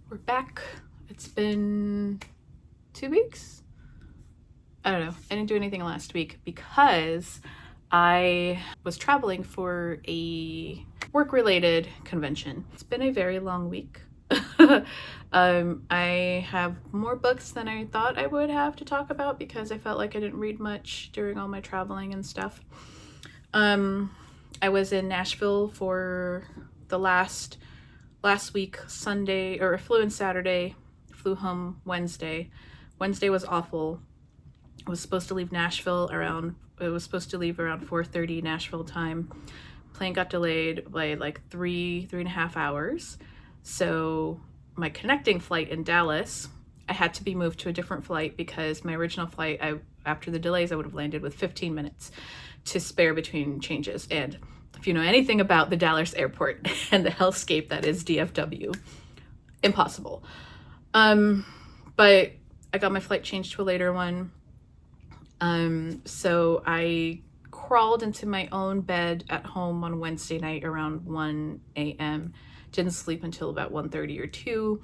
We're back. It's been 2 weeks? I don't know. I didn't do anything last week because I was traveling for a work-related convention. It's been a very long week. I have more books than I thought I would have to talk about because I felt like I didn't read much during all my traveling and stuff. I was in Nashville for the last week, Sunday, or flew in Saturday, flew home Wednesday. Wednesday was awful. I was supposed to leave Nashville around 4:30 Nashville time. Plane got delayed by like three and a half hours. So my connecting flight in Dallas, I had to be moved to a different flight because my original flight, after the delays, I would have landed with 15 minutes to spare between changes. And if you know anything about the Dallas airport and the hellscape that is DFW, impossible. But I got my flight changed to a later one. So I crawled into my own bed at home on Wednesday night around 1 a.m. Didn't sleep until about 1:30 or 2,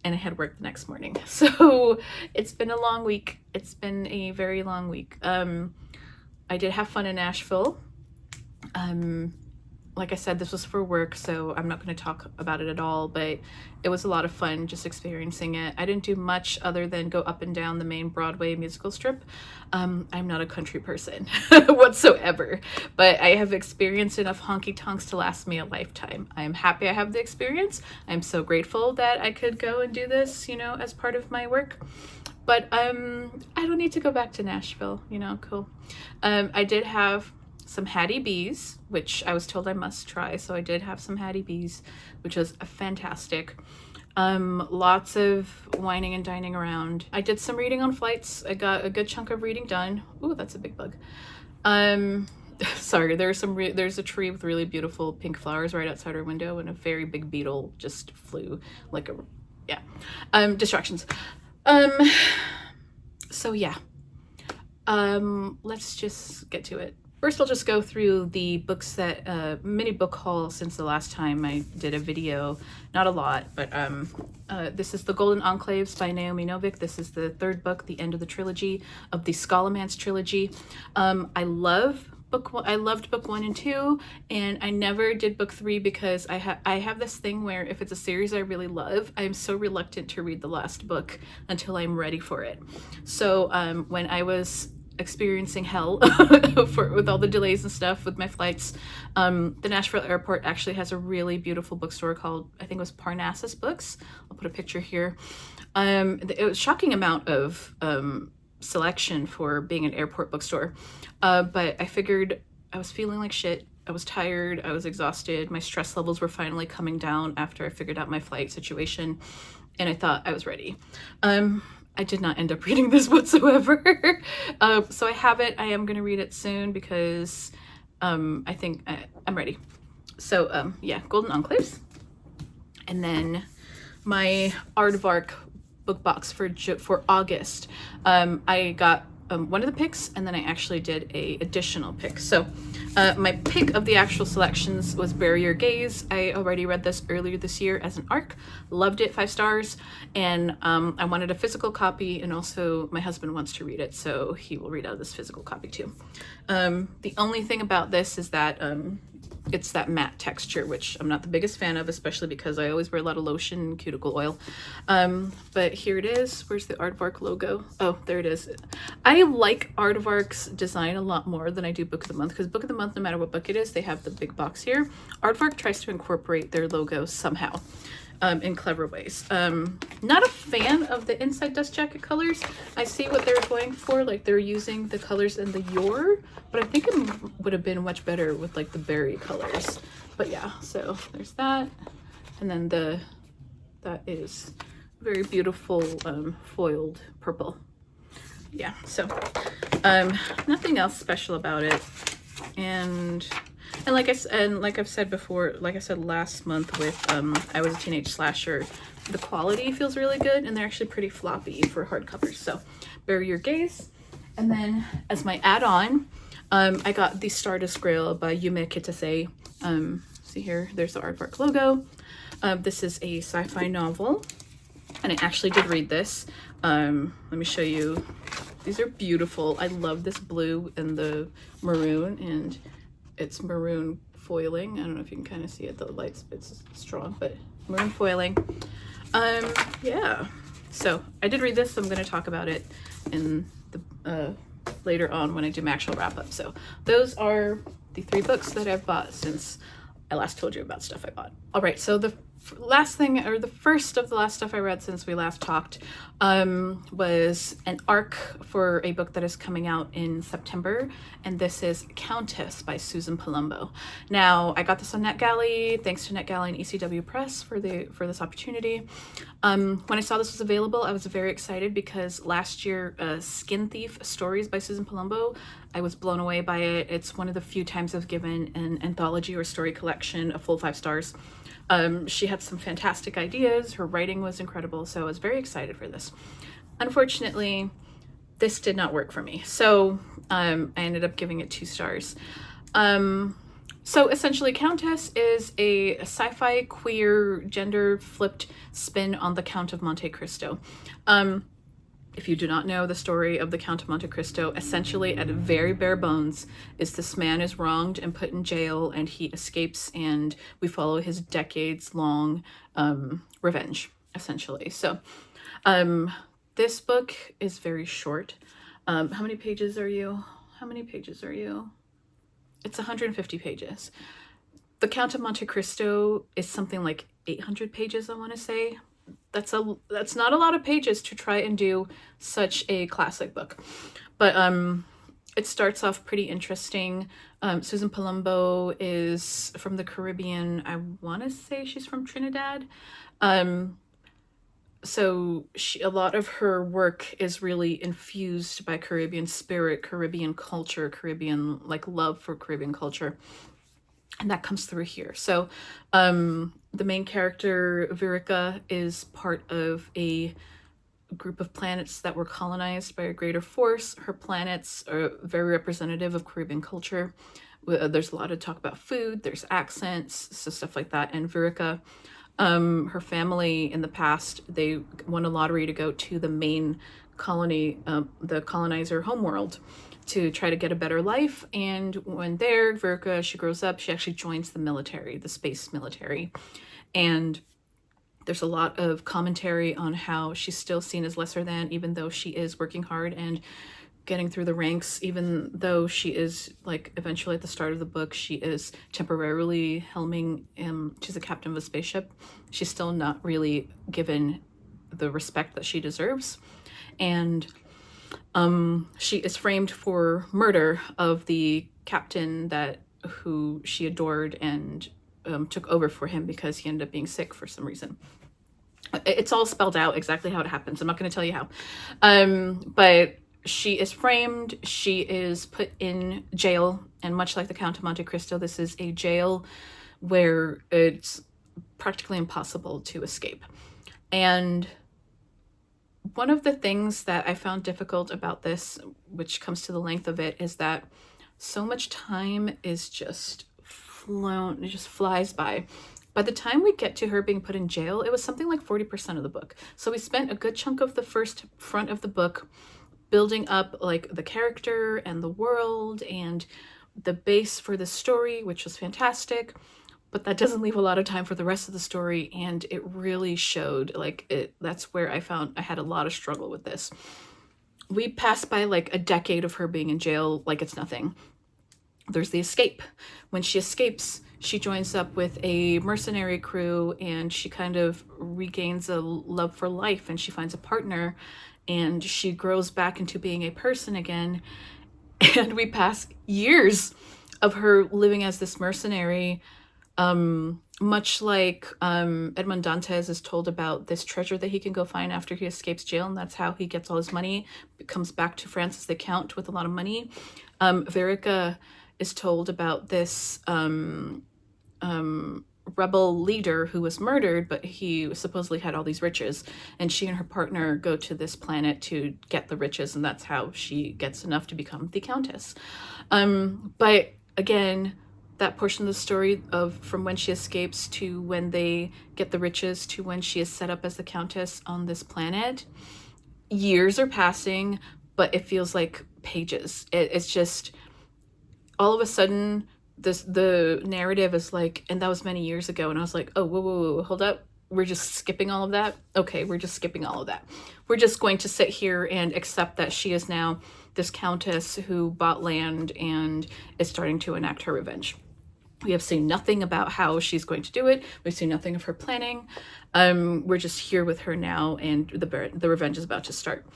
and I had work the next morning. So it's been a long week. It's been a very long week. I did have fun in Nashville. Like I said, this was for work, so I'm not going to talk about it at all, but it was a lot of fun just experiencing it. I didn't do much other than go up and down the main Broadway musical strip. I'm not a country person whatsoever, but I have experienced enough honky tonks to last me a lifetime. I am happy I have the experience. I'm so grateful that I could go and do this, as part of my work. But I don't need to go back to Nashville, cool. I did have some Hattie B's, which I was told I must try, so I did have some Hattie B's, which was fantastic. Lots of whining and dining around. I did some reading on flights. I got a good chunk of reading done. Ooh, that's a big bug. Sorry, there's a tree with really beautiful pink flowers right outside our window, and a very big beetle just flew like distractions. So yeah. Let's just get to it. First, I'll just go through the books that, mini book haul since the last time I did a video. Not a lot, but this is The Golden Enclaves by Naomi Novik. This is the third book, the end of the trilogy, of the Scholomance trilogy. I loved book 1 and 2, and I never did book 3 because I have this thing where if it's a series I really love, I am so reluctant to read the last book until I'm ready for it. So when I was experiencing hell with all the delays and stuff with my flights, the Nashville airport actually has a really beautiful bookstore called, I think it was Parnassus Books. I'll put a picture here. It was a shocking amount of selection for being an airport bookstore, but I figured I was feeling like shit. I was tired, I was exhausted, my stress levels were finally coming down after I figured out my flight situation, and I thought I was ready. I did not end up reading this whatsoever. So I have it. I am going to read it soon because I think I'm ready. So yeah, Golden Enclaves. And then my Aardvark book box for August. I got one of the picks, and then I actually did a additional pick. So my pick of the actual selections was Bury Your Gaze. I already read this earlier this year as an ARC, loved it, 5 stars, and I wanted a physical copy, and also my husband wants to read it, so he will read out this physical copy too. The only thing about this is that it's that matte texture, which I'm not the biggest fan of, especially because I always wear a lot of lotion and cuticle oil. But here it is. Where's the Aardvark logo? Oh, there it is. I like Aardvark's design a lot more than I do Book of the Month, because Book of the Month, no matter what book it is, they have the big box here. Aardvark tries to incorporate their logo somehow. In clever ways. Not a fan of the inside dust jacket colors. I see what they're going for, like they're using the colors in the Yor, but I think it would have been much better with like the berry colors. But yeah, so there's that. And then that is very beautiful foiled purple. Yeah, so nothing else special about it. And like I've said before, like I said last month with I Was a Teenage Slasher, the quality feels really good, and they're actually pretty floppy for hardcovers. So Bury Your Gaze. And then as my add-on, I got the Stardust Grail by Yume Kitasei. See here, there's the Aardvark logo. This is a sci-fi novel. and I actually did read this. Let me show you. These are beautiful. I love this blue and the maroon, and it's maroon foiling. I don't know if you can kind of see it. The light's it's strong, but maroon foiling. Yeah. So I did read this. So I'm going to talk about it in the later on when I do my actual wrap up. So those are the 3 books that I've bought since I last told you about stuff I bought. All right. So the last thing, or the first of the last stuff I read since we last talked, was an arc for a book that is coming out in September, and this is Countess by Suzan Palumbo. Now, I got this on NetGalley, thanks to NetGalley and ECW Press for this opportunity. When I saw this was available, I was very excited because last year, Skin Thief Stories by Suzan Palumbo, I was blown away by it. It's one of the few times I've given an anthology or story collection a full 5 stars. She had some fantastic ideas. Her writing was incredible, so I was very excited for this. Unfortunately, this did not work for me, so I ended up giving it 2 stars. So essentially, Countess is a sci-fi queer gender flipped spin on the Count of Monte Cristo. If you do not know the story of the Count of Monte Cristo, essentially at a very bare bones is this man is wronged and put in jail, and he escapes, and we follow his decades-long revenge, essentially. So this book is very short. How many pages are you? How many pages are you? It's 150 pages. The Count of Monte Cristo is something like 800 pages, I want to say. That's not a lot of pages to try and do such a classic book, but it starts off pretty interesting. Suzan Palumbo is from the Caribbean. I want to say she's from Trinidad. So a lot of her work is really infused by Caribbean spirit, Caribbean culture, Caribbean love for Caribbean culture. And that comes through here. So the main character, Virica, is part of a group of planets that were colonized by a greater force. Her planets are very representative of Caribbean culture. There's a lot of talk about food, there's accents, so stuff like that. And Virica, her family in the past, they won a lottery to go to the main colony, the colonizer homeworld, to try to get a better life. And when there, Virica, she grows up, she actually joins the military, the space military. And there's a lot of commentary on how she's still seen as lesser than, even though she is working hard and getting through the ranks, even though she is eventually at the start of the book, she is temporarily helming, she's a captain of a spaceship. She's still not really given the respect that she deserves. And she is framed for murder of the captain who she adored and took over for him because he ended up being sick for some reason. It's all spelled out exactly how it happens. I'm not going to tell you how. But she is framed. She is put in jail. And much like the Count of Monte Cristo, this is a jail where it's practically impossible to escape. And one of the things that I found difficult about this, which comes to the length of it, is that so much time is just flown, it just flies by. By the time we get to her being put in jail, it was something like 40% of the book. So we spent a good chunk of the first front of the book building up the character and the world and the base for the story, which was fantastic. But that doesn't leave a lot of time for the rest of the story, and it really showed. That's where I found I had a lot of struggle with this. We passed by a decade of her being in jail like it's nothing. There's the escape. When she escapes, she joins up with a mercenary crew, and she kind of regains a love for life, and she finds a partner, and she grows back into being a person again. And we pass years of her living as this mercenary, much like Edmond Dantes is told about this treasure that he can go find after he escapes jail, and that's how he gets all his money. It comes back to France as the Count with a lot of money. Virica is told about this rebel leader who was murdered, but he supposedly had all these riches, and she and her partner go to this planet to get the riches, and that's how she gets enough to become the Countess. But again, that portion of the story of from when she escapes to when they get the riches to when she is set up as the Countess on this planet. Years are passing, but it feels like pages. It's just all of a sudden the narrative is like, and that was many years ago, and I was like, oh, whoa, hold up. We're just skipping all of that? Okay, we're just skipping all of that. We're just going to sit here and accept that she is now this countess who bought land and is starting to enact her revenge. We have seen nothing about how she's going to do it. We've seen nothing of her planning. We're just here with her now, and the revenge is about to start.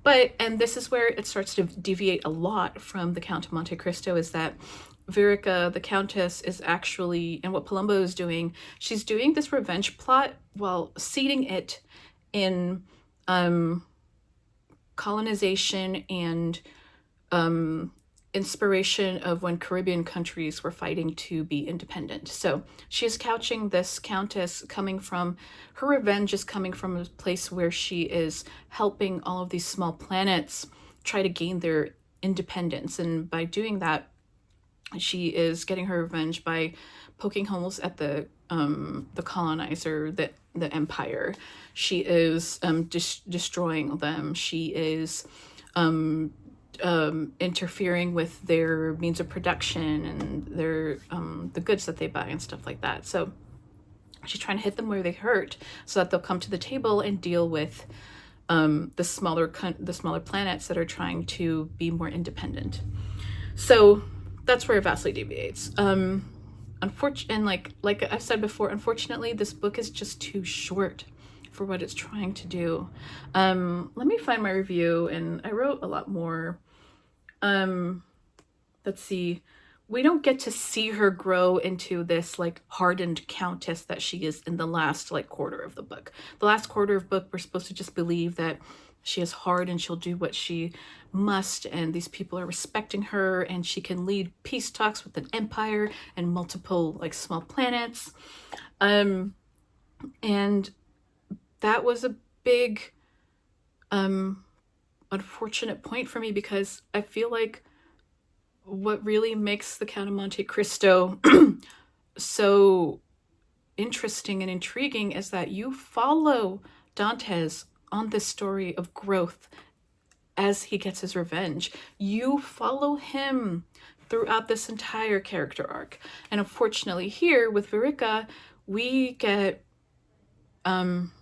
And this is where it starts to deviate a lot from the Count of Monte Cristo, is that Virica, the Countess, is actually, and what Palumbo is doing, she's doing this revenge plot while seeding it in colonization and inspiration of when Caribbean countries were fighting to be independent. So she is couching this Countess coming from, her revenge is coming from a place where she is helping all of these small planets try to gain their independence. And by doing that, she is getting her revenge by poking holes at the colonizer, the empire. She is destroying them. She is interfering with their means of production and their the goods that they buy and stuff like that. So she's trying to hit them where they hurt, so that they'll come to the table and deal with the smaller planets that are trying to be more independent. So that's where it vastly deviates. Unfortunately, like I've said before, unfortunately, this book is just too short for what it's trying to do. Let me find my review, and I wrote a lot more. Let's see. We don't get to see her grow into this like hardened countess that she is in the last like quarter of the book. The last quarter of the book, we're supposed to just believe that she is hard and she'll do what she must, and these people are respecting her, and she can lead peace talks with an empire and multiple like small planets. And that was a big unfortunate point for me, because I feel like what really makes the Count of Monte Cristo so interesting and intriguing is that you follow Dantes on this story of growth as he gets his revenge. You follow him throughout this entire character arc. And unfortunately here with Virica, we get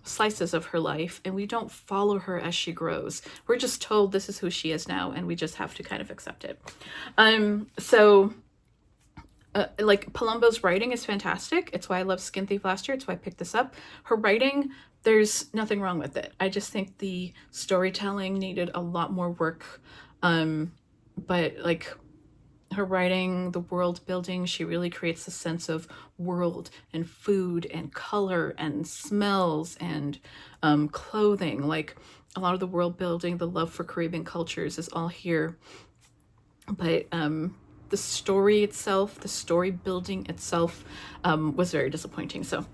slices of her life, and we don't follow her as she grows. We're just told this is who she is now, and we just have to kind of accept it. Like Palumbo's writing is fantastic. It's why I loved Skin Thief last year. It's why I picked this up. Her writing, there's nothing wrong with it. I just think the storytelling needed a lot more work. But like her writing, the world building, she really creates a sense of world and food and color and smells and clothing. Like a lot of the world building, the love for Caribbean cultures is all here. But the story itself, the story building itself was very disappointing. So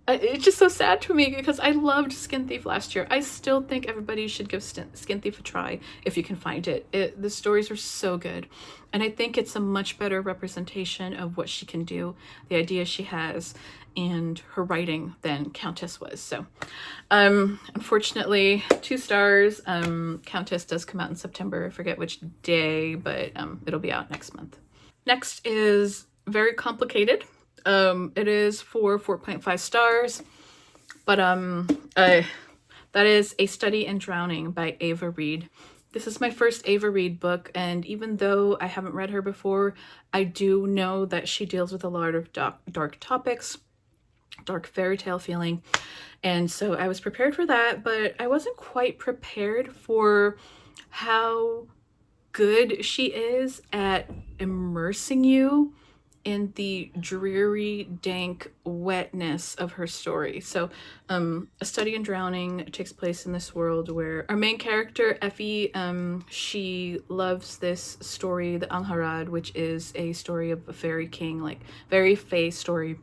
it's just so sad to me, because I loved Skin Thief last year. I still think everybody should give Skin Thief a try if you can find it. The stories are so good, and I think it's a much better representation of what she can do, the ideas she has, and her writing than Countess was. So unfortunately, 2 stars. Countess does come out in September. I forget which day, but it'll be out next month. Next is Very Complicated. It is for 4.5 stars, but that is A Study in Drowning by Ava Reid. This is my first Ava Reid book, and even though I haven't read her before, I do know that she deals with a lot of dark topics, dark fairy tale feeling, and so I was prepared for that, but I wasn't quite prepared for how good she is at immersing you in the dreary, dank wetness of her story. So A Study in Drowning takes place in this world where our main character, Effie, she loves this story, the Angharad, which is a story of a fairy king, like very fae story.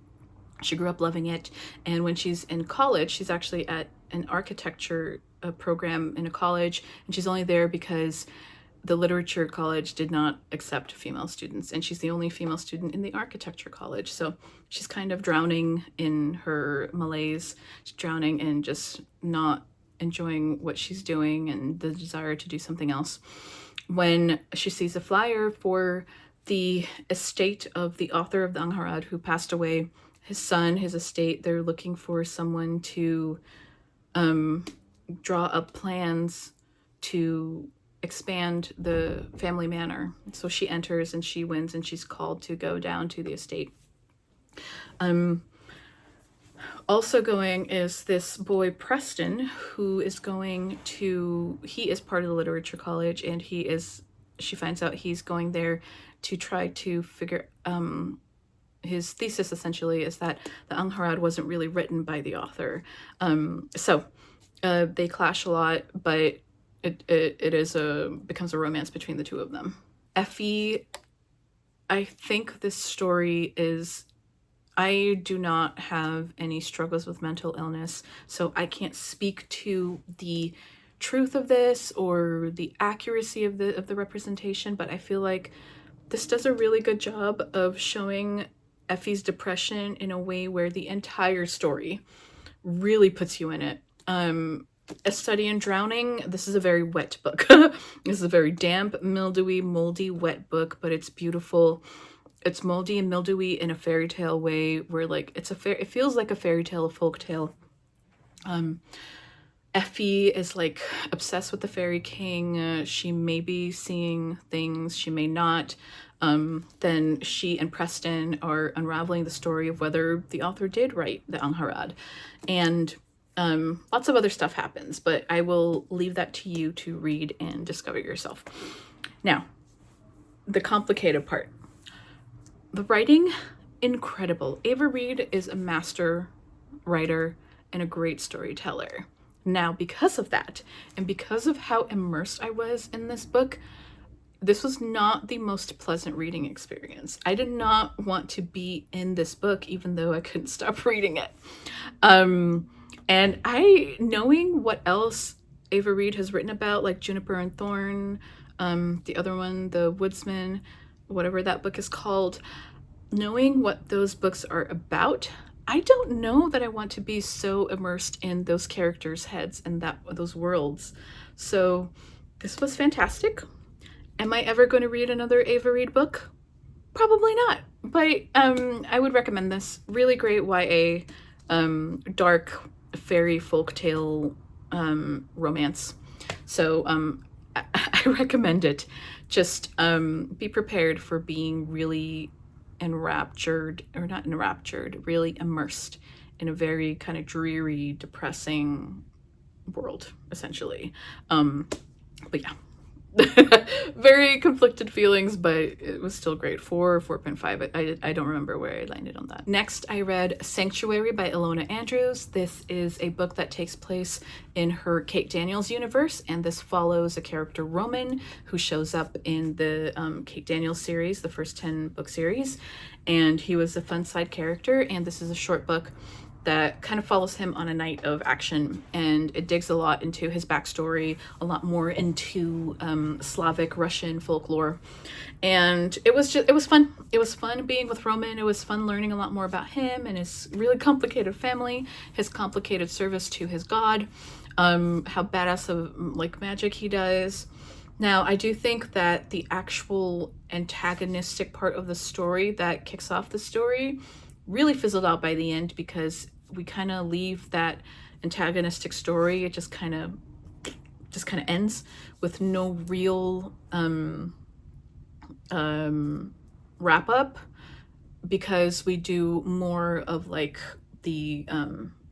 She grew up loving it, and when she's in college, she's actually at an architecture program in a college, and she's only there because the literature college did not accept female students, and she's the only female student in the architecture college. So she's kind of drowning in her malaise. She's drowning in just not enjoying what she's doing and the desire to do something else, when she sees a flyer for the estate of the author of the Angharad who passed away. His son, his estate, they're looking for someone to draw up plans to expand the family manor. So she enters and she wins, and she's called to go down to the estate. Also going is this boy Preston, who is going to, he is part of the literature college, and she finds out he's going there to try to figure, his thesis essentially is that the Angharad wasn't really written by the author. So they clash a lot, but it becomes a romance between the two of them. Effie, I think this story is, I do not have any struggles with mental illness, so I can't speak to the truth of this or the accuracy of the representation, but I feel like this does a really good job of showing Effie's depression in a way where the entire story really puts you in it. A Study in Drowning, this is a very wet book. This is a very damp, mildewy, moldy, wet book, but it's beautiful. It's moldy and mildewy in a fairy tale way, where like it feels like a fairy tale, a folk tale. Effie is like obsessed with the fairy king. She may be seeing things, she may not. Then she and Preston are unraveling the story of whether the author did write the Angharad. And lots of other stuff happens, but I will leave that to you to read and discover yourself. Now, the complicated part. The writing, incredible. Ava Reid is a master writer and a great storyteller. Now, because of that, and because of how immersed I was in this book, this was not the most pleasant reading experience. I did not want to be in this book, even though I couldn't stop reading it. And knowing what else Ava Reid has written about, like Juniper and Thorn, the other one, The Woodsman, whatever that book is called, knowing what those books are about, I don't know that I want to be so immersed in those characters' heads and those worlds. So this was fantastic. Am I ever going to read another Ava Reid book? Probably not. But I would recommend this. Really great YA, dark fairy folktale romance. So I recommend it. Just be prepared for being really really immersed in a very kind of dreary, depressing world, essentially. But yeah. Very conflicted feelings, but it was still great. 4 or 4.5. I don't remember where I landed on that. Next, I read Sanctuary by Ilona Andrews. This is a book that takes place in her Kate Daniels universe, and this follows a character, Roman, who shows up in the Kate Daniels series, the first 10 book series, and he was a fun side character. And this is a short book that kind of follows him on a night of action, and it digs a lot into his backstory, a lot more into Slavic Russian folklore. And it was fun. It was fun being with Roman. It was fun learning a lot more about him and his really complicated family, his complicated service to his god, how badass of like magic he does. Now, I do think that the actual antagonistic part of the story that kicks off the story really fizzled out by the end, because we kind of leave that antagonistic story. It just kind of ends with no real wrap up, because we do more of like the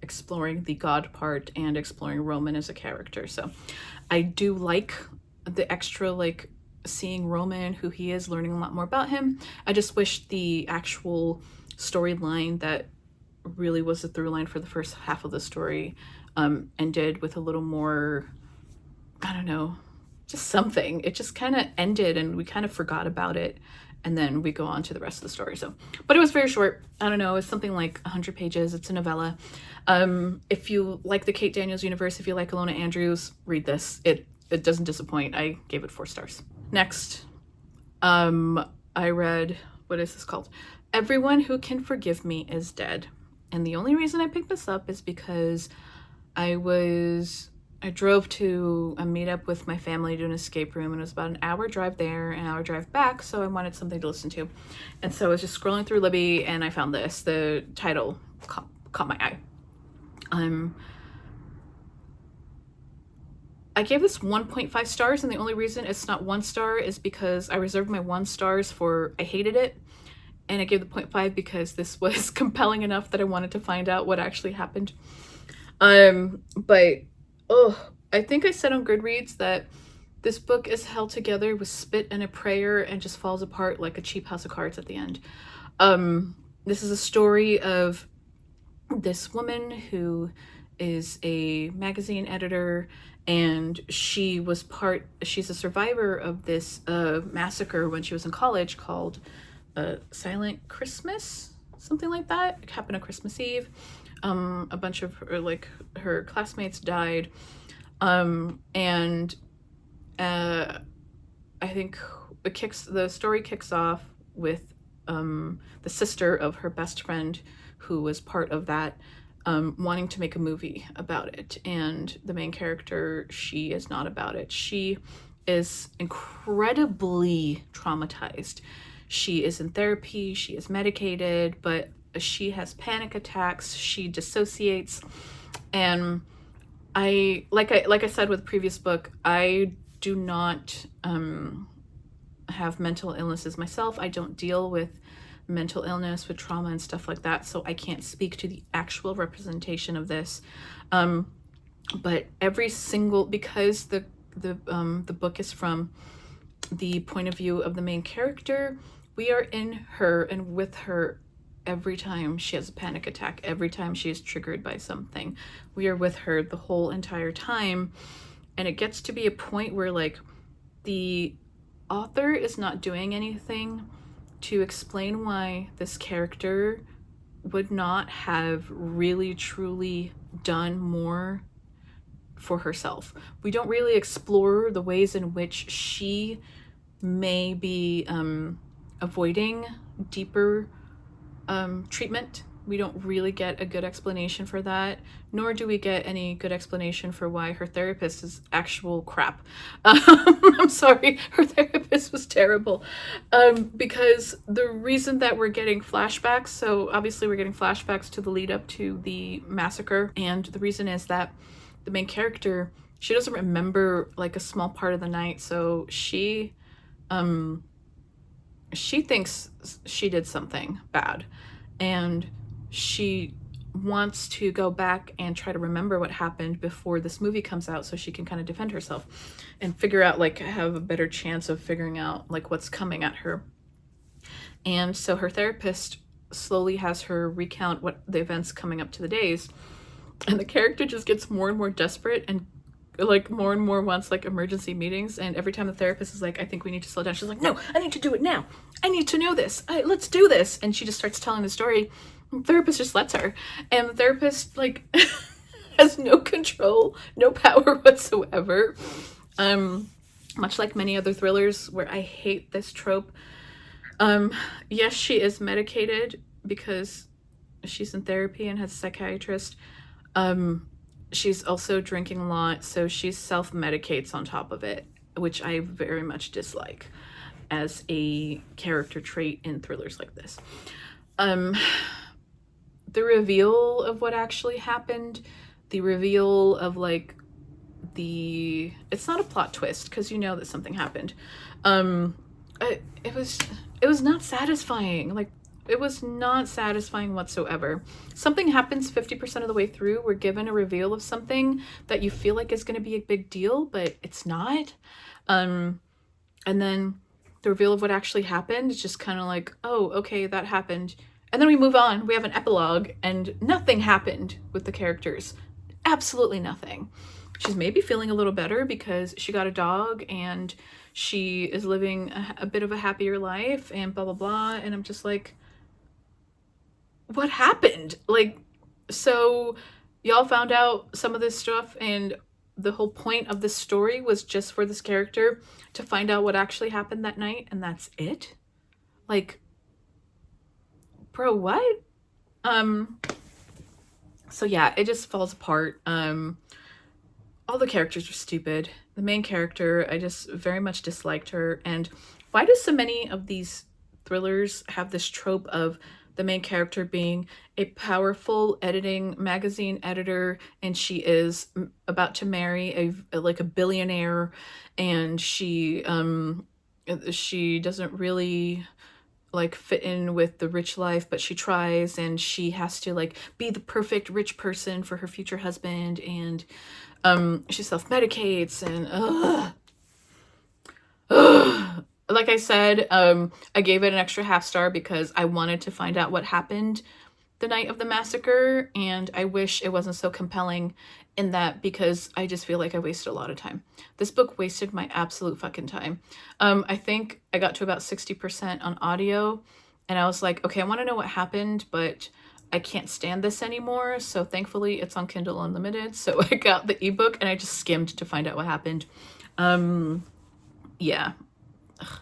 exploring the god part and exploring Roman as a character. So I do like the extra, like seeing Roman, who he is, learning a lot more about him. I just wish the actual storyline that really was the through line for the first half of the story ended with a little more, I don't know, just something. It just kind of ended and we kind of forgot about it, and then we go on to the rest of the story. So, but it was very short. I don't know, it's something like 100 pages. It's a novella. If you like the Kate Daniels universe, if you like Ilona Andrews, read this. It doesn't disappoint. I gave it 4 stars. Next, I read, what is this called? Everyone Who Can Forgive Me Is Dead. And the only reason I picked this up is because I drove to a meetup with my family to an escape room, and it was about an hour drive there, an hour drive back, so I wanted something to listen to. And so I was just scrolling through Libby, and I found this. The title caught my eye. I gave this 1.5 stars, and the only reason it's not 1 star is because I reserved my 1 stars for I hated it, and I gave the 0.5 because this was compelling enough that I wanted to find out what actually happened. But I think I said on Goodreads that this book is held together with spit and a prayer and just falls apart like a cheap house of cards at the end. This is a story of this woman who is a magazine editor, and she's a survivor of this massacre when she was in college called Silent Christmas, something like that. It happened on Christmas Eve. A bunch of her classmates died, and I think the story kicks off with the sister of her best friend, who was part of that, wanting to make a movie about it. And the main character, she is not about it. She is incredibly traumatized. She is in therapy, she is medicated, but she has panic attacks, she dissociates. And like I said with the previous book, I do not have mental illnesses myself. I don't deal with mental illness, with trauma and stuff like that, so I can't speak to the actual representation of this. But every single, because the book is from the point of view of the main character, we are in her and with her every time she has a panic attack, every time she is triggered by something. We are with her the whole entire time, and it gets to be a point where like the author is not doing anything to explain why this character would not have really truly done more for herself. We don't really explore the ways in which she may be avoiding deeper treatment. We don't really get a good explanation for that, nor do we get any good explanation for why her therapist is actual crap. I'm sorry, her therapist was terrible. Because the reason that we're getting flashbacks, so obviously we're getting flashbacks to the lead up to the massacre, and the reason is that the main character, she doesn't remember like a small part of the night, so she thinks she did something bad, and she wants to go back and try to remember what happened before this movie comes out so she can kind of defend herself and figure out, like, have a better chance of figuring out like what's coming at her. And so her therapist slowly has her recount what the events coming up to the days, and the character just gets more and more desperate and like more and more wants like emergency meetings. And every time the therapist is like, I think we need to slow down, she's like, no, I need to do it now, I need to know this, let's do this. And she just starts telling the story, and the therapist just lets her, and the therapist like has no control, no power whatsoever. Much like many other thrillers where I hate this trope. Yes, she is medicated because she's in therapy and has a psychiatrist. She's also drinking a lot, so she self-medicates on top of it, which I very much dislike as a character trait in thrillers like this. The reveal of what actually happened, the reveal of like it's not a plot twist because you know that something happened. It was not satisfying. Like, it was not satisfying whatsoever. Something happens 50% of the way through. We're given a reveal of something that you feel like is going to be a big deal, but it's not. And then the reveal of what actually happened is just kind of like, oh, okay, that happened. And then we move on. We have an epilogue, and nothing happened with the characters. Absolutely nothing. She's maybe feeling a little better because she got a dog and she is living a bit of a happier life and blah, blah, blah. And I'm just like, what happened? Like, so y'all found out some of this stuff, and the whole point of this story was just for this character to find out what actually happened that night, and that's it. Like, bro, what? So yeah, it just falls apart. All the characters are stupid. The main character, I just very much disliked her. And why do so many of these thrillers have this trope of the main character being a powerful editing magazine editor, and she is about to marry a billionaire, and she doesn't really like fit in with the rich life, but she tries, and she has to like be the perfect rich person for her future husband, and she self-medicates, and like I said, I gave it an extra half star because I wanted to find out what happened the night of the massacre, and I wish it wasn't so compelling in that, because I just feel like I wasted a lot of time. This book wasted my absolute fucking time. I think I got to about 60% on audio, and I was like, okay, I want to know what happened, but I can't stand this anymore. So thankfully it's on Kindle Unlimited. So I got the ebook and I just skimmed to find out what happened. Yeah. Ugh.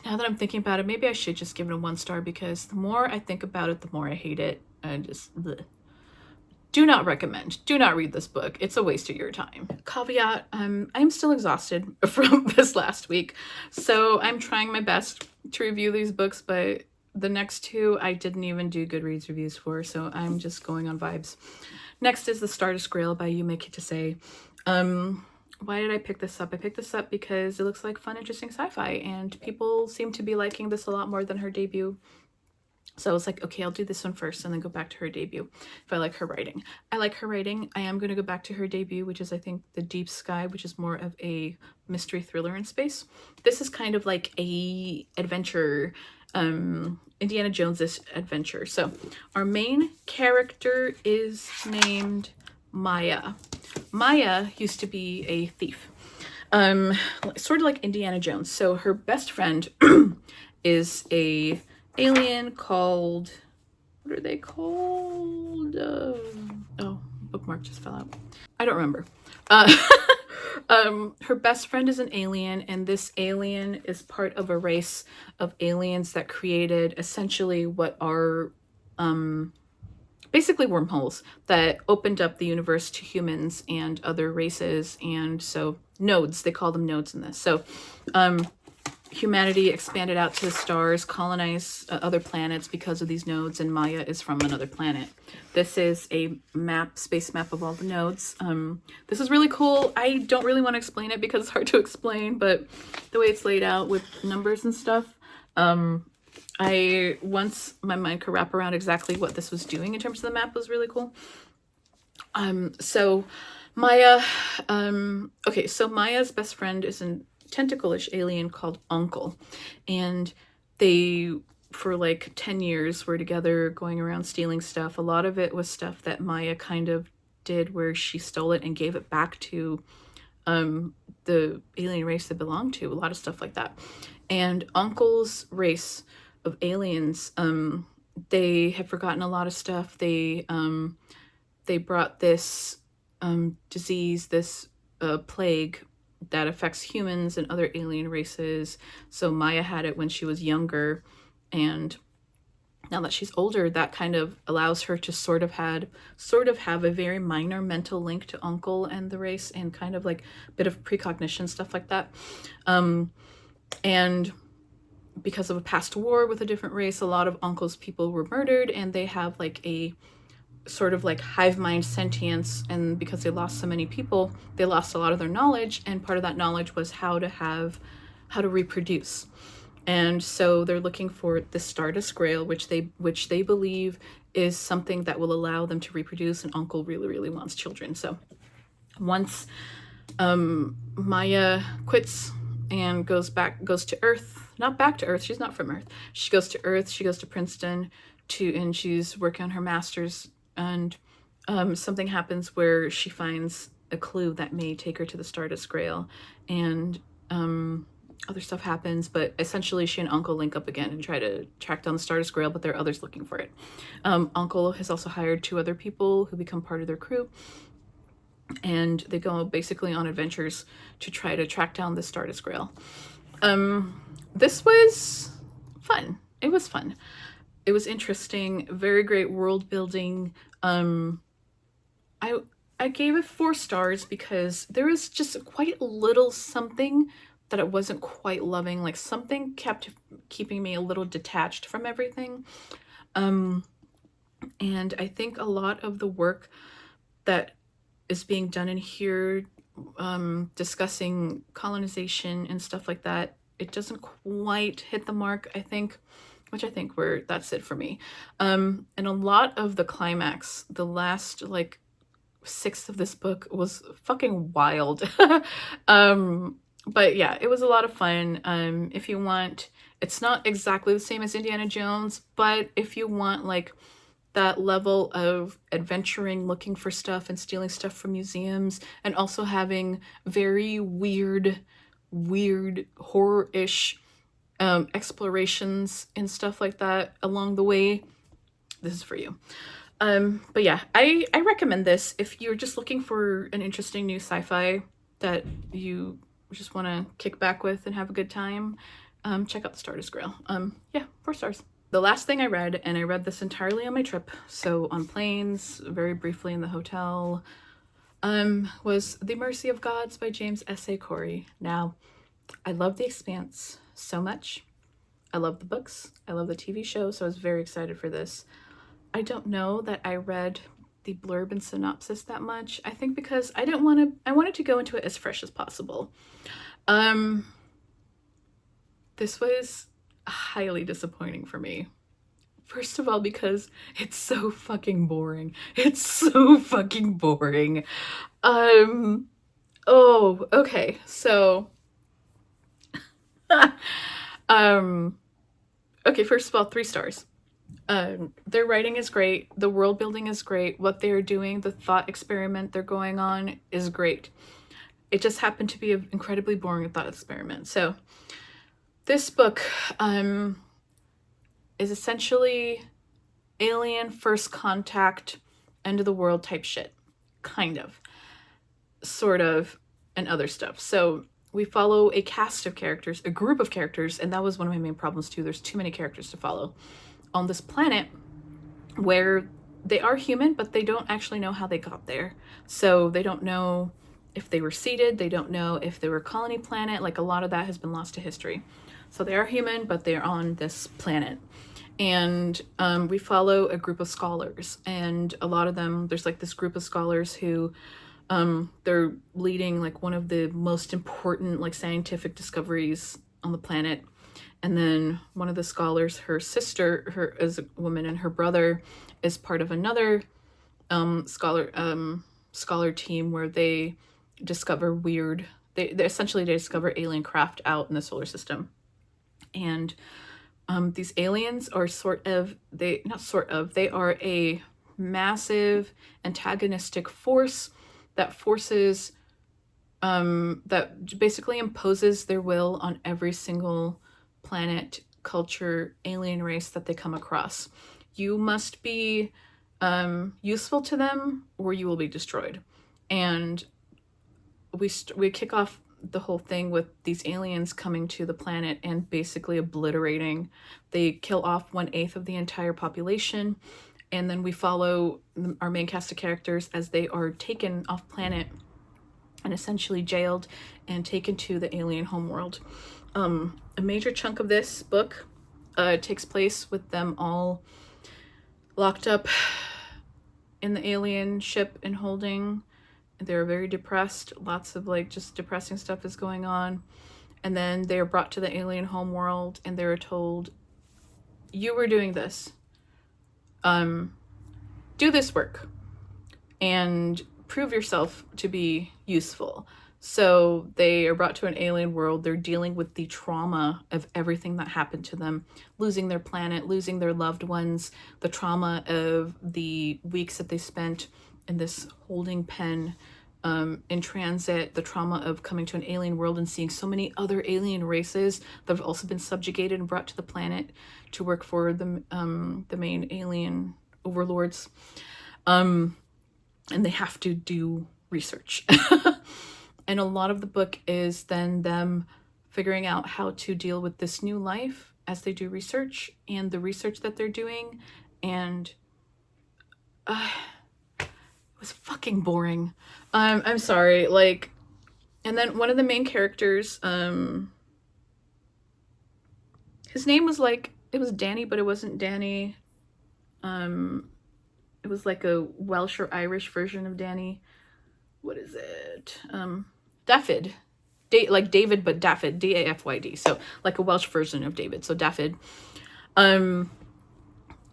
Now that I'm thinking about it, maybe I should just give it a 1 star, because the more I think about it, the more I hate it. And just bleh. Do not recommend. Do not read this book. It's a waste of your time. Caveat, I'm still exhausted from this last week. So I'm trying my best to review these books, but the next 2 I didn't even do Goodreads reviews for, so I'm just going on vibes. Next is The Stardust Grail by Yume Kitasei. Why did I pick this up? I picked this up because it looks like fun, interesting sci-fi, and people seem to be liking this a lot more than her debut. So I was like, okay, I'll do this one first and then go back to her debut if I like her writing. I like her writing. I am going to go back to her debut, which is, I think, The Deep Sky, which is more of a mystery thriller in space. This is kind of like a adventure, Indiana Jones-ish adventure. So our main character is named Maya. Maya used to be a thief, sort of like Indiana Jones. So her best friend is a alien called, what are they called? Oh, bookmark just fell out. I don't remember. Her best friend is an alien, and this alien is part of a race of aliens that created essentially what are basically wormholes that opened up the universe to humans and other races. And so nodes, they call them nodes in this. So humanity expanded out to the stars, colonized other planets because of these nodes, and Maya is from another planet. This is a map, space map of all the nodes. This is really cool. I don't really want to explain it because it's hard to explain, but the way it's laid out with numbers and stuff, once my mind could wrap around exactly what this was doing in terms of the map, was really cool. So Maya, okay, so Maya's best friend is an tentacle-ish alien called Uncle, and they for like 10 years were together going around stealing stuff. A lot of it was stuff that Maya kind of did where she stole it and gave it back to the alien race they belonged to, a lot of stuff like that. And Uncle's race of aliens, they have forgotten a lot of stuff. They brought this disease, this plague that affects humans and other alien races. So Maya had it when she was younger, and now that she's older, that kind of allows her to sort of have a very minor mental link to Uncle and the race, and kind of like a bit of precognition, stuff like that. And because of a past war with a different race, a lot of Uncle's people were murdered, and they have like a sort of like hive mind sentience, and because they lost so many people, they lost a lot of their knowledge, and part of that knowledge was how to reproduce. And so they're looking for the Stardust Grail, which they believe is something that will allow them to reproduce, and Uncle really, really wants children. So once Maya quits and goes to Earth, not back to Earth, she's not from Earth, she goes to Earth, she goes to Princeton and she's working on her master's, and something happens where she finds a clue that may take her to the Stardust Grail, and other stuff happens, but essentially she and Uncle link up again and try to track down the Stardust Grail, but there are others looking for it. Uncle has also hired 2 other people who become part of their crew, and they go basically on adventures to try to track down the Stardust Grail. This was fun. It was fun. It was interesting. Very great world building. I gave it 4 stars because there was just quite a little something that I wasn't quite loving. Like something kept keeping me a little detached from everything. And I think a lot of the work that is being done in here, discussing colonization and stuff like that, it doesn't quite hit the mark, I think, which I think that's it for me. And a lot of the climax, the last like 6th of this book was fucking wild. But yeah, it was a lot of fun. If you want, it's not exactly the same as Indiana Jones, but if you want like that level of adventuring, looking for stuff and stealing stuff from museums, and also having very weird horror-ish explorations and stuff like that along the way, this is for you. But yeah, I recommend this if you're just looking for an interesting new sci-fi that you just want to kick back with and have a good time. Check out the Stardust Grail. Yeah, 4 stars. The last thing I read, and I read this entirely on my trip, so on planes, very briefly in the hotel, was The Mercy of Gods by James S.A. Corey. Now, I love The Expanse so much. I love the books. I love the TV show, so I was very excited for this. I don't know that I read the blurb and synopsis that much. I think because I wanted to go into it as fresh as possible. This was highly disappointing for me. First of all, because it's so fucking boring. It's so fucking boring. Oh, okay. So, okay, first of all, 3 stars. Their writing is great. The world building is great. What they're doing, the thought experiment they're going on is great. It just happened to be an incredibly boring thought experiment. So this book is essentially alien first contact, end of the world type shit. Kind of. Sort of. And other stuff. So we follow a cast of characters, a group of characters, and that was one of my main problems too. There's too many characters to follow on this planet where they are human, but they don't actually know how they got there. So they don't know if they were seeded. They don't know if they were a colony planet. Like a lot of that has been lost to history. So they are human, but they're on this planet. And we follow a group of scholars. And a lot of them, there's like this group of scholars who they're leading like one of the most important like scientific discoveries on the planet. And then one of the scholars, her sister, her is a woman, and her brother is part of another scholar team where they discover they essentially discover alien craft out in the solar system. And these aliens are they are a massive antagonistic force that that basically imposes their will on every single planet, culture, alien race that they come across. You must be useful to them or you will be destroyed. And we kick off the whole thing with these aliens coming to the planet and basically obliterating. They kill off 1/8 of the entire population, and then we follow our main cast of characters as they are taken off planet and essentially jailed and taken to the alien homeworld. A major chunk of this book takes place with them all locked up in the alien ship in holding. They're very depressed. Lots of like just depressing stuff is going on. And then they are brought to the alien homeworld and they're told, you were doing this. Do this work and prove yourself to be useful. So they are brought to an alien world. They're dealing with the trauma of everything that happened to them, losing their planet, losing their loved ones, the trauma of the weeks that they spent in this holding pen in transit, the trauma of coming to an alien world and seeing so many other alien races that have also been subjugated and brought to the planet to work for the main alien overlords. And they have to do research. And a lot of the book is then them figuring out how to deal with this new life as they do research and the research that they're doing. And it was fucking boring. I'm sorry. Like, and then one of the main characters, his name was like, it was Danny, but it wasn't Danny. It was like a Welsh or Irish version of Danny. What is it? Dafydd. Like David, but Dafydd. D-A-F-Y-D. So like a Welsh version of David. So Dafydd.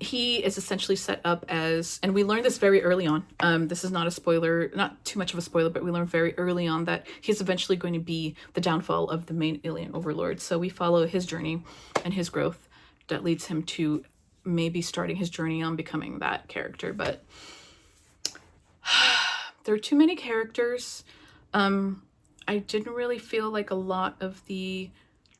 He is essentially set up as, and we learned this very early on. This is not a spoiler, not too much of a spoiler, but we learned very early on that he's eventually going to be the downfall of the main alien overlord. So we follow his journey and his growth that leads him to maybe starting his journey on becoming that character. But there are too many characters. I didn't really feel like a lot of the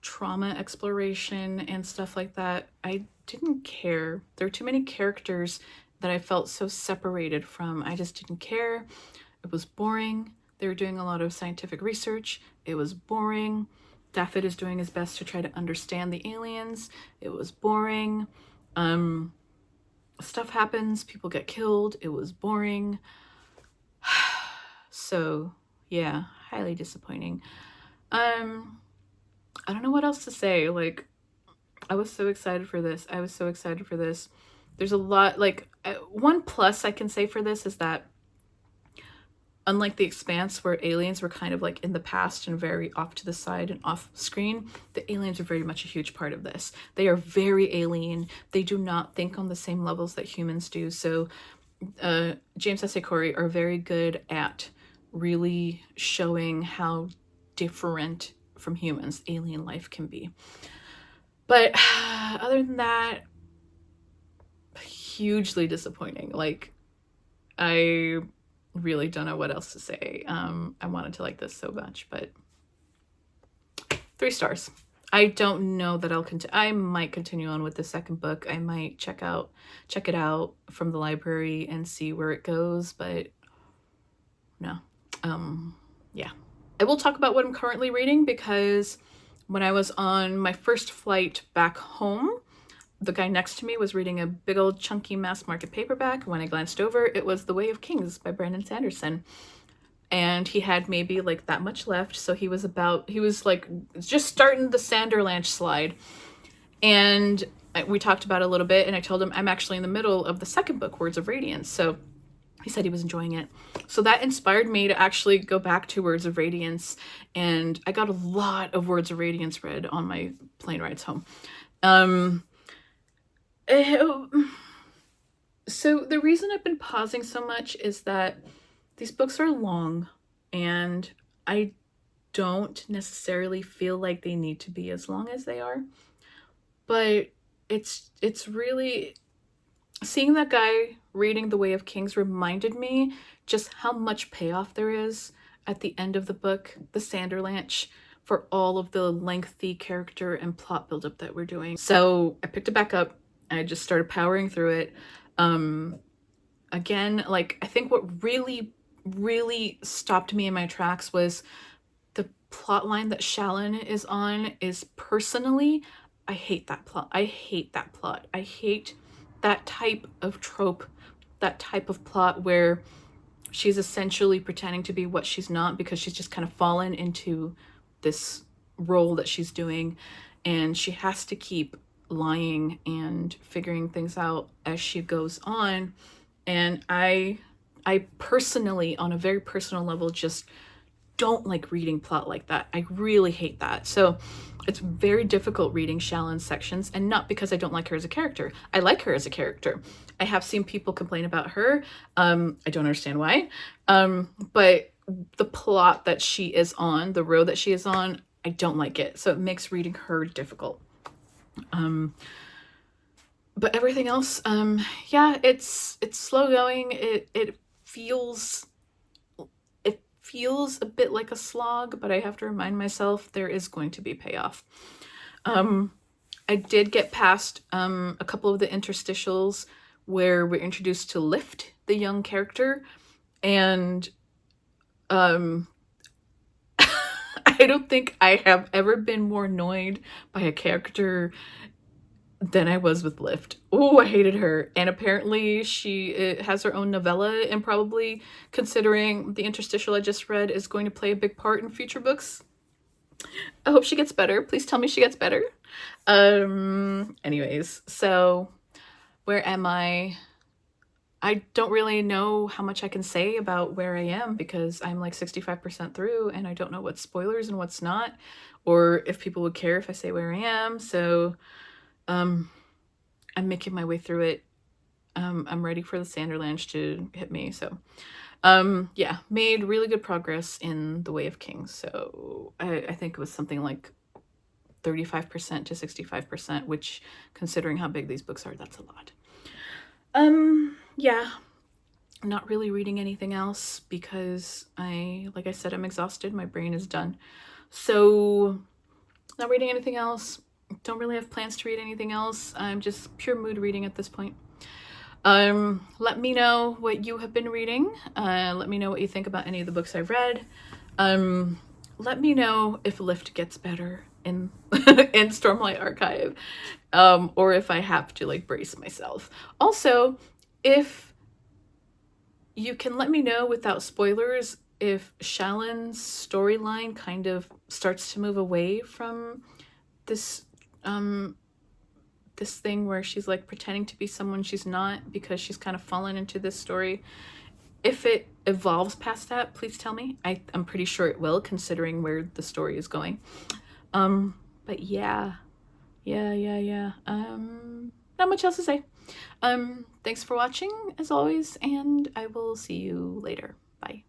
trauma exploration and stuff like that. I didn't care. There are too many characters that I felt so separated from. I just didn't care. It was boring. They were doing a lot of scientific research. It was boring. Dafydd is doing his best to try to understand the aliens. It was boring. Stuff happens. People get killed. It was boring. So yeah, highly disappointing. I don't know what else to say. Like, I was so excited for this. I was so excited for this. There's a lot, like, one plus I can say for this is that unlike The Expanse, where aliens were kind of like in the past and very off to the side and off screen, the aliens are very much a huge part of this. They are very alien. They do not think on the same levels that humans do. So James S.A. Corey are very good at really showing how different from humans alien life can be. But other than that, hugely disappointing. Like, I really don't know what else to say. I wanted to like this so much, but 3 stars. I don't know that I might continue on with the second book. I might check it out from the library and see where it goes, but no. Yeah. I will talk about what I'm currently reading because when I was on my first flight back home, the guy next to me was reading a big old chunky mass market paperback. When I glanced over, it was The Way of Kings by Brandon Sanderson. And he had maybe like that much left. So he was like just starting the Sanderlanche slide. And we talked about it a little bit and I told him I'm actually in the middle of the second book, Words of Radiance. So he said he was enjoying it. So that inspired me to actually go back to Words of Radiance. And I got a lot of Words of Radiance read on my plane rides home. So the reason I've been pausing so much is that these books are long and I don't necessarily feel like they need to be as long as they are. But it's really, seeing that guy reading The Way of Kings reminded me just how much payoff there is at the end of the book, the Sanderlanche, for all of the lengthy character and plot buildup that we're doing. So I picked it back up. I just started powering through it. Again, like, I think what really stopped me in my tracks was the plot line that Shalyn is on is personally, I hate that plot. I hate that plot. I hate that type of trope, that type of plot where she's essentially pretending to be what she's not because she's just kind of fallen into this role that she's doing and she has to keep lying and figuring things out as she goes on. And I personally, on a very personal level, just don't like reading plot like that. I really hate that. So it's very difficult reading Shalyn's sections, and not because I don't like her as a character. I like her as a character. I have seen people complain about her. I don't understand why. But the plot that she is on, the road that she is on, I don't like it. So it makes reading her difficult. But everything else, yeah, it's slow going. It feels a bit like a slog, but I have to remind myself there is going to be payoff. I did get past a couple of the interstitials where we're introduced to Lift, the young character, and Um, I don't think I have ever been more annoyed by a character than I was with Lift. Oh, I hated her. And apparently she has her own novella, and probably, considering the interstitial I just read, is going to play a big part in future books. I hope she gets better. Please tell me she gets better. Anyways, so where am I? I don't really know how much I can say about where I am, because I'm like 65% through and I don't know what's spoilers and what's not, or if people would care if I say where I am. So I'm making my way through it. I'm ready for the Sanderlanche to hit me. So yeah, made really good progress in The Way of Kings. So I think it was something like 35% to 65%, which, considering how big these books are, that's a lot. Yeah, not really reading anything else because like I said, I'm exhausted. My brain is done. So not reading anything else. Don't really have plans to read anything else. I'm just pure mood reading at this point. Let me know what you have been reading. Let me know what you think about any of the books I've read. Let me know if Lift gets better in in Stormlight Archive, or if I have to like brace myself. Also, if you can let me know without spoilers if Shallon's storyline kind of starts to move away from this this thing where she's like pretending to be someone she's not because she's kind of fallen into this story. If it evolves past that, please tell me. I'm pretty sure it will, considering where the story is going. But yeah. Not much else to say. Thanks for watching, as always, and I will see you later. Bye.